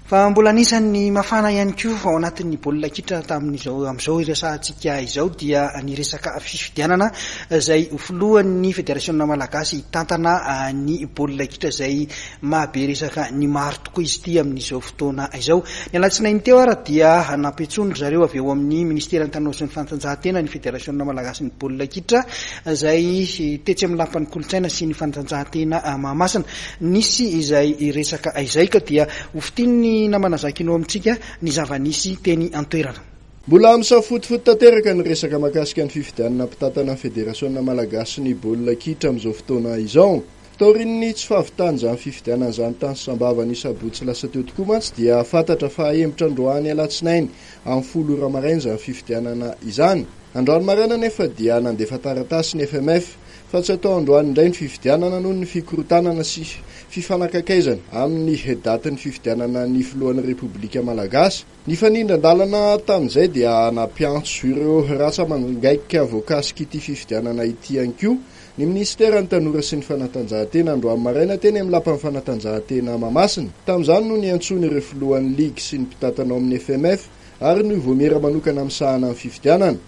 fa mbola anisan'ny mafana ihany koa ao anatin'ny baolina kitra tamin'izao amin'izao iresantsika izao dia ny resaka fifidianana izay ofolohan'ny federasion malagasy tantana ny baolina kitra izay mahabe resaka ny maro tokoa izy ity amin'izao fotoana izao. Ny alatsinainy teo ara dia nampitsondry zareo avy eo amin'ny ministeran'ny tanora sy ny fanatanjahantena ny federasion malagasy ny baolina kitra izay tetsy amin'ny lapan'ny kolontsaina sy ny fanatanjahantena Mahamasina. Nisy izay resaka izay ka dia ofitiny namanazakino amintsika ny zava-nisy teny antoerana. Mbola misafotofoty tanteraka ny resaka mahakasika ny fifidianana mpitantana ny federasion malagasy ny baolina kitra amin'izao fotoana izao. Taorin'ny tsy fahavitany izany fifidianana izany tany Sambava ny sabotsy lasa teo tokoa mantsy dia fantatra fa hemitra androany alatsinainy amin'ny 10 ora maraina izany fifidianana izany. Androany maraina nefa dia nandefa taratasy ny FMF fa tsy atao androany indray ny fifidianana noho ny fikorotanana sy fifanakakaizana amin'ny datin'ny fifidianana ny filohan'ny Repoblika Malagasy. Ny fanindran-dalana tamin'izay dia nampiantso ireo ratsa mangaika voakasika ity fifidianana ity ihany koa ny ministeran'ny tanora sy ny fanatanjahantena androany maraina teny amin'ny lapan'ny fanatanjahantena Mahamasina. Tamin'izany no niantsony ireo filohan'ny ligy sy ny mpitantana amin'ny FMF ary ny voamera manokana amin'ny sahana amin'ny fifidianana.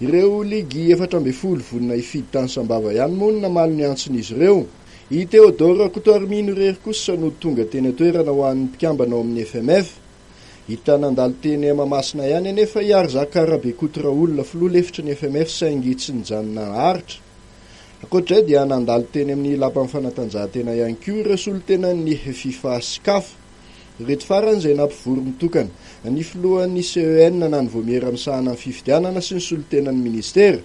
Ireo ligy 14 vonina ifidy tany Sambava ihany moa no namaly ny antson'izy ireo. I Théodore Coutormino irery kosa no tonga teny atoerana ho an'ny mpikambana ao amin'ny FMF. Hita nandalo teny Mahamasina ihany anefa iary Zakarabe Kotra olona filoha lefitra ny FMF saingy tsy nijanona haritra. Ankoatr'izay dia nandalo teny amin'ny lapan'ny fanatanjahantena ihany koa ireo solontenan'ny FIFA sy CAF. Reto farany izay nampivoro mitokana ny filohan'ny CEN na ny voamera misahana amin'ny fifidianana sy ny solontenan'ny ministera.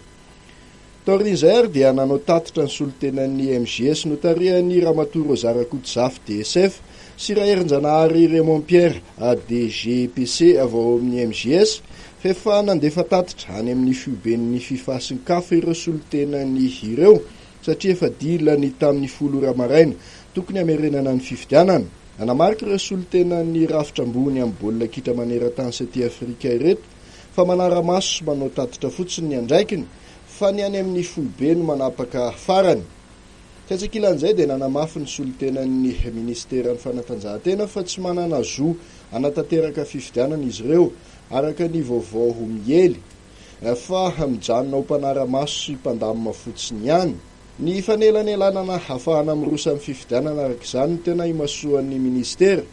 Taorin'izay dia nanao tatitra ny solontenan'ny MGS notarihan'ny Ramatoro Zarakotsafy DSF sy Raherin-Janahary Raymond Pierre ADGPC avao amin'ny MGS fefa nandefa tatitra any amin'ny fioben'ny FIFA sy ny CAF ireo solontenan'ny ireo satria efa dilany tamin'ny 10 ora maraina tokony hamerenana ny fifidianana. Anamarika ireo solontenan'ny rafitra ambony amin'ny baolina kitra maneran-tany sy aty Afrika ireto fa manara-maso sy manao tatitra fotsiny ny andraikiny fa ny any amin'ny foibe no manapaka farany. Tsy atsakilan'izay dia nanamafy ny solontenan'ny ministeran'ny fanatanjahantena fa tsy manana zo anatanteraka fifidianana izy ireo araka ny vaovao ho miely fa mijanona ho mpanara-maso sy mpandamina fotsiny ihany. Ny fanelanelanana hafahana mirosa amin'ny fifidianana araka izany no tena imasoan'ny ministera.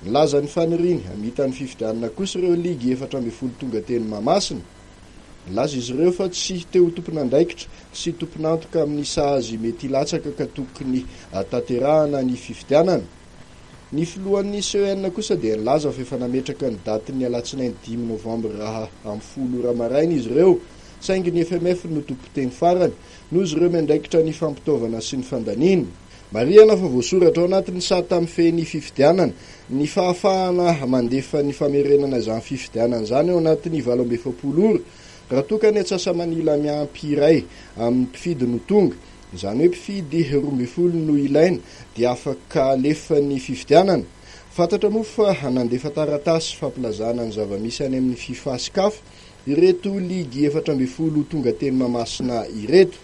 Nilaza ny faniriany hamita ny fifidianana kosa ireo ligy 14 tonga teny Mahamasina. Nilaza izy ireo fa tsy teo tompon'andraikitra sy tompon'antoka amin'ny sahazy mety latsaka ka tokony tanterahana ny fifidianana. Ny filohan'ny CEN kosa dia nilaza fa efa nametraka ny datin'ny alatsinainy 5 novambra raha amin'ny 10 ora maraina izy ireo saingy ny FMF no tompo-teny farany noho izy ireo miandraikitra ny fampitaovana sy ny fandaniana. Marihana fa voasoratra ao anatin'ny sata amin'ny fehiny fifidianana ny fahafahana mandefa ny famerenana izany fifidianana izany ao anatin'ny 27 ora raha toa ka ny atsasa-manila miampy iray amin'ny mpifidy no tonga. Izany hoe mpifidy 12 no ilaina dia afaka alefan'ny fifidianana. Fantatra moa fa nandefa taratasy fampilazana ny zava-misy any amin'ny FIFA sy CAF ireto ligy 14 tonga teny Mahamasina ireto.